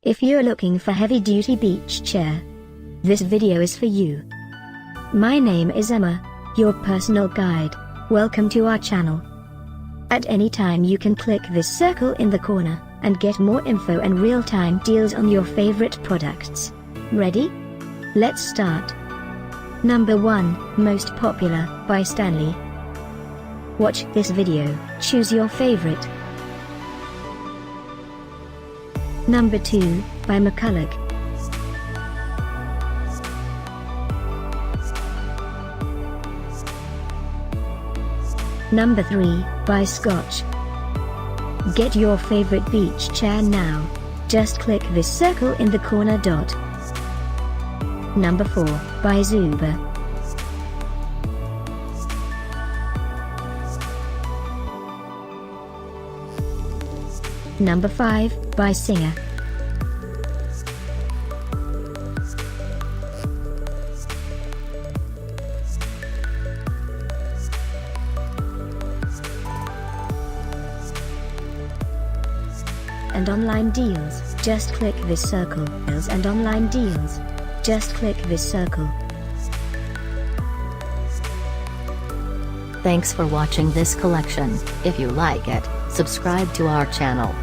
If you're looking for heavy-duty beach chair, this video is for you. My name is Emma, your personal guide. Welcome to our channel. At any time you can click this circle in the corner, and get more info and real-time deals on your favorite products. Ready? Let's start. Number 1, Most Popular, by Stanley. Watch this video, choose your favorite. Number 2, by McCulloch. Number 3, by Scotch. Get your favorite beach chair now. Just click this circle in the corner dot. Number 4, by Zuber. Number 5, by Singer. And online deals, just click this circle. And online deals, just click this circle. Thanks for watching this collection. If you like it, subscribe to our channel.